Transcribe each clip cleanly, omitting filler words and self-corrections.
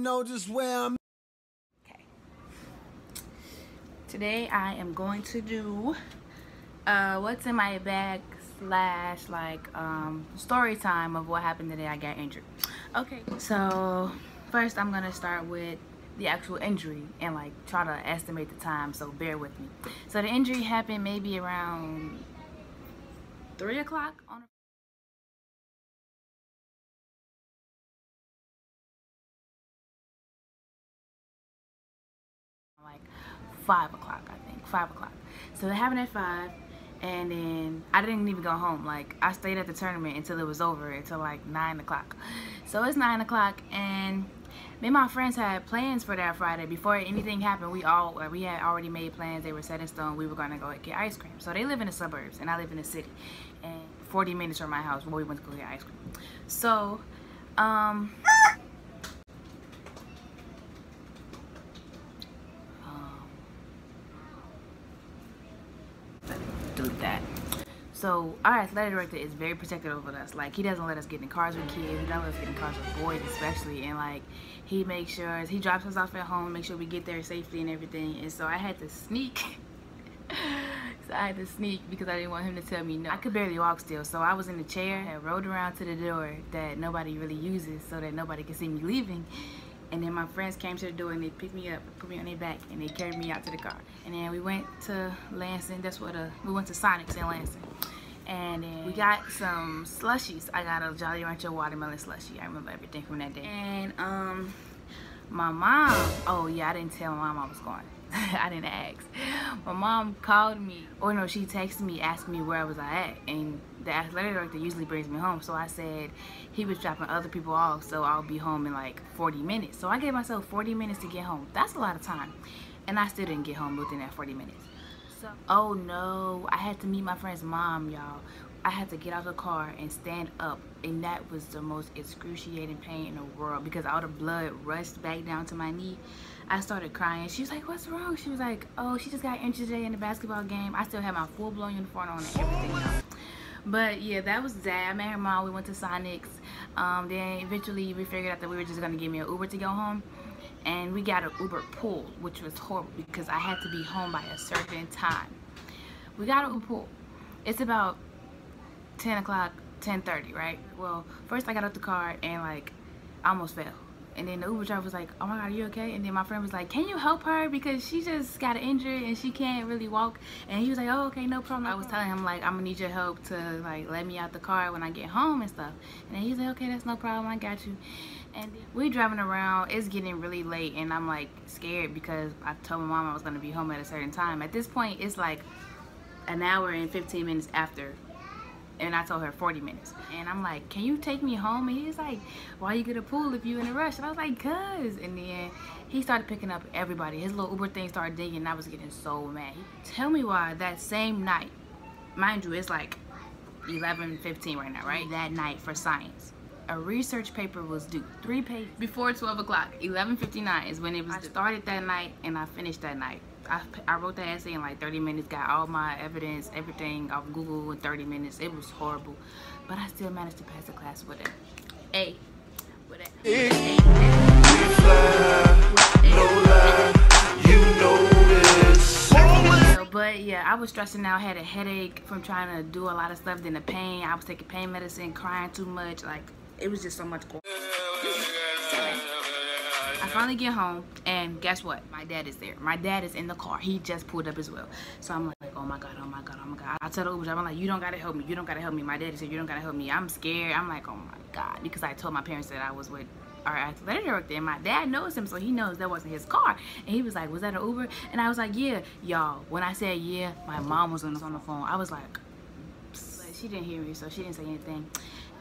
know just where I'm. Okay. Today I am going to do what's in my bag slash like story time of what happened the day I got injured. Okay, so first I'm gonna start with the actual injury and like try to estimate the time, so bear with me. So the injury happened maybe around 3 o'clock on like 5 o'clock, I think 5 o'clock. So it happened at 5, and then I didn't even go home. Like I stayed at the tournament until it was over, until like 9 o'clock. So it's 9 o'clock, and me and my friends had plans for that Friday. Before anything happened, we had already made plans. They were set in stone. We were gonna go get ice cream. So they live in the suburbs and I live in the city, and 40 minutes from my house where we went to go get ice cream. So do that. So our athletic director is very protective over us. Like he doesn't let us get in cars with kids. He doesn't let us get in cars with boys especially. And like he makes sure, he drops us off at home, make sure we get there safely and everything. And so I had to sneak. So I had to sneak because I didn't want him to tell me no. I could barely walk still. So I was in the chair and rode around to the door that nobody really uses so that nobody can see me leaving. And then my friends came to the door and they picked me up, put me on their back, and they carried me out to the car. And then we went to Lansing. That's what we went to Sonic's in Lansing. And then we got some slushies. I got a Jolly Rancher watermelon slushie. I remember everything from that day. And my mom, oh yeah, I didn't tell my mom I was going. I didn't ask. My mom called me, or no, she texted me asking me where I was at, and the athletic director usually brings me home. So I said he was dropping other people off, so I'll be home in like 40 minutes. So I gave myself 40 minutes to get home. That's a lot of time, and I still didn't get home within that 40 minutes. So, oh no, I had to meet my friend's mom, y'all. I had to get out of the car and stand up, and that was the most excruciating pain in the world because all the blood rushed back down to my knee. I started crying. She was like, what's wrong? She was like, oh, she just got injured today in the basketball game. I still have my full-blown uniform on and everything, y'all. But yeah, that was that. I met her mom. We went to Sonic's. Then eventually we figured out that we were just going to give me an Uber to go home. And we got an Uber pool, which was horrible because I had to be home by a certain time. We got an Uber pool. It's about 10 o'clock, 10:30, right? Well, first I got out the car and like I almost fell. And then the Uber driver was like, oh my God, are you okay? And then my friend was like, can you help her? Because she just got injured and she can't really walk. And he was like, oh, okay, no problem. I was telling him like, I'm gonna need your help to like let me out the car when I get home and stuff. And then he's like, okay, that's no problem, I got you. And we driving around, it's getting really late and I'm like scared because I told my mom I was gonna be home at a certain time. At this point, it's like an hour and 15 minutes after. And I told her 40 minutes. And I'm like, can you take me home? And he's like, why you get a pool if you in a rush? And I was like, cuz. And then he started picking up everybody. His little Uber thing started dinging and I was getting so mad. Tell me why that same night, mind you, it's like 11:15 right now, right? That night for science, a research paper was due, 3 pages before 12 o'clock. 11:59 is when it was due. I started that night and I finished that night. I wrote that essay in like 30 minutes, got all my evidence, everything off Google in 30 minutes. It was horrible, but I still managed to pass the class with an A. With an A. But yeah, I was stressing out, had a headache from trying to do a lot of stuff, then the pain. I was taking pain medicine, crying too much. Like, it was just so much going on. I finally get home, and guess what? My dad is there. My dad is in the car. He just pulled up as well. So I'm like, oh my God, oh my God, oh my God. I tell the Uber driver, I'm like, you don't gotta help me. You don't gotta help me. My daddy said, you don't gotta help me. I'm scared. I'm like, oh my God. Because I told my parents that I was with our athletic director, and my dad knows him, so he knows that wasn't his car. And he was like, was that an Uber? And I was like, yeah. Y'all, when I said yeah, my mom was on the phone. I was like, psst. She didn't hear me, so she didn't say anything.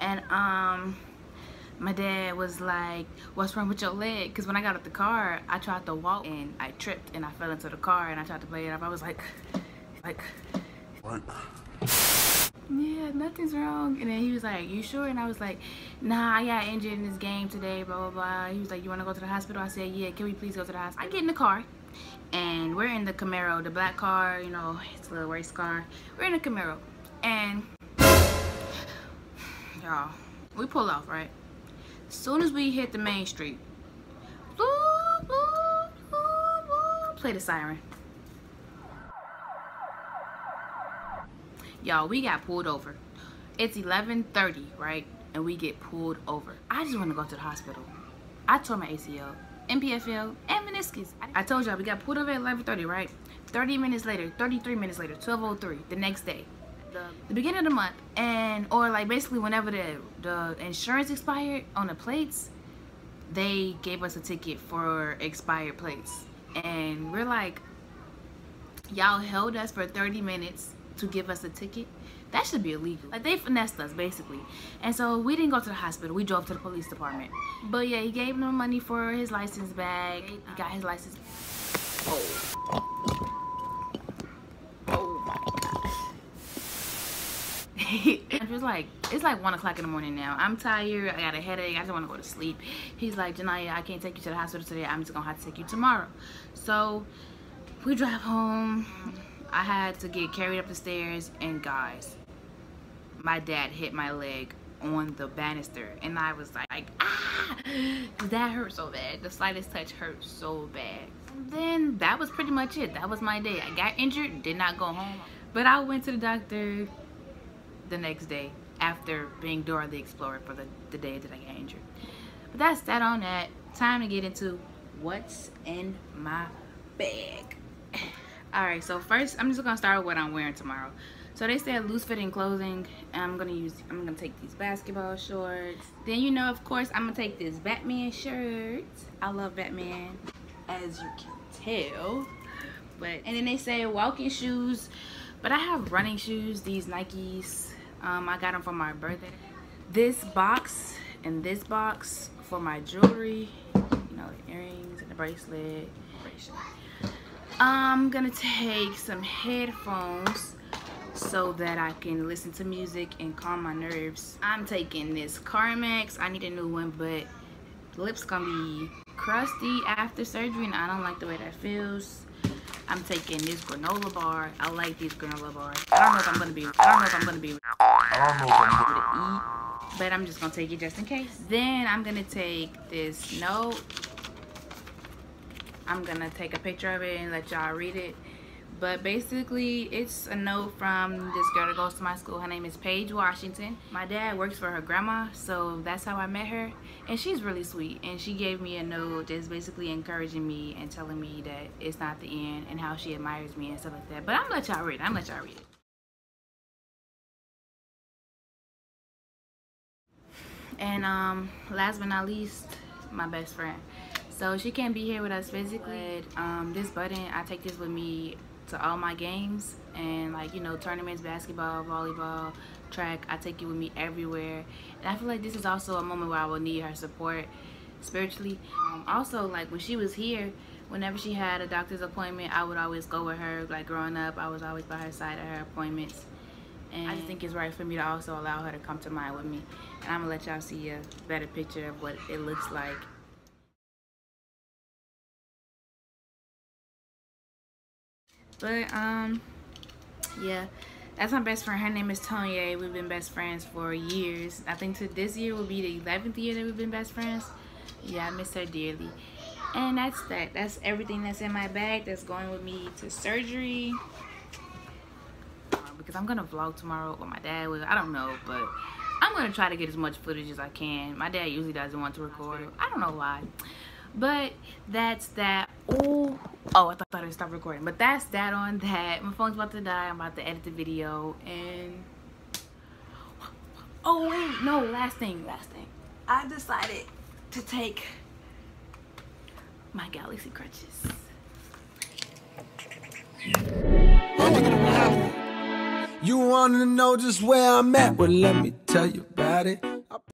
And my dad was like, what's wrong with your leg? Because when I got out the car, I tried to walk and I tripped and I fell into the car and I tried to play it up. I was like, what? Yeah, nothing's wrong. And then he was like, you sure? And I was like, nah, I got injured in this game today, blah, blah, blah. He was like, you want to go to the hospital? I said, yeah, can we please go to the hospital? I get in the car and we're in the Camaro, the black car, you know, it's a little race car. We're in the Camaro and y'all, we pull off, right? As soon as we hit the main street, whoop, Play the siren. Y'all, we got pulled over. It's 11:30, right? And we get pulled over. I just want to go to the hospital. I tore my ACL, MPFL, and meniscus. I told y'all we got pulled over at 11:30, right? 30 minutes later, 33 minutes later, 12:03, the next day. The beginning of the month, or like basically whenever the insurance expired on the plates, they gave us a ticket for expired plates. And we're like, y'all held us for 30 minutes to give us a ticket? That should be illegal. Like, they finessed us basically. And so we didn't go to the hospital, we drove to the police department. But yeah, he gave them money for his license back. He got his license. Oh my gosh. It's like 1 o'clock in the morning now. I'm tired, I got a headache, I just want to go to sleep. He's like, Janaya, I can't take you to the hospital today, I'm just gonna have to take you tomorrow. So we drive home. I had to get carried up the stairs, and guys, my dad hit my leg on the banister, and I was like, ah, that hurt so bad. The slightest touch hurt so bad. And then that was pretty much it. That was my day. I got injured, did not go home, but I went to the doctor the next day after being Dora the Explorer for the day that I got injured. But that's that on that. Time to get into what's in my bag. Alright, so first I'm just gonna start with what I'm wearing tomorrow. So they said loose fitting clothing. I'm gonna take these basketball shorts. Then, you know, of course, I'm gonna take this Batman shirt. I love Batman, as you can tell. And then they say walking shoes, but I have running shoes, these Nikes. I got them for my birthday. This box and this box for my jewelry, you know, the earrings and the bracelet. I'm gonna take some headphones so that I can listen to music and calm my nerves. I'm taking this Carmex. I need a new one, but the lips gonna be crusty after surgery, and I don't like the way that feels. I'm taking this granola bar. I like these granola bars. I don't know if I'm gonna be able to eat, but I'm just gonna take it just in case. Then I'm gonna take this note. I'm gonna take a picture of it and let y'all read it. But basically, it's a note from this girl that goes to my school. Her name is Paige Washington. My dad works for her grandma, so that's how I met her. And she's really sweet. And she gave me a note that's basically encouraging me and telling me that it's not the end and how she admires me and stuff like that. But I'm gonna let y'all read it. And last but not least, my best friend. So she can't be here with us physically. This button, I take this with me to all my games, and like, you know, tournaments, basketball, volleyball, track. I take it with me everywhere. And I feel like this is also a moment where I will need her support spiritually. Also, like when she was here, whenever she had a doctor's appointment, I would always go with her. Like growing up, I was always by her side at her appointments. And I just think it's right for me to also allow her to come to mine with me. And I'm gonna let y'all see a better picture of what it looks like. But yeah, that's my best friend. Her name is Tonya. We've been best friends for years. I think this year will be the 11th year that we've been best friends. Yeah, I miss her dearly. And that's that. That's everything that's in my bag that's going with me to surgery. Because I'm gonna vlog tomorrow with my dad. I don't know, but I'm gonna try to get as much footage as I can. My dad usually doesn't want to record. I don't know why. But that's that. Oh, I thought it stopped recording. But that's that on that. My phone's about to die. I'm about to edit the video. And oh wait, no, last thing. I decided to take my Galaxy crutches. You wanna know just where I'm at? Well, let me tell you about it.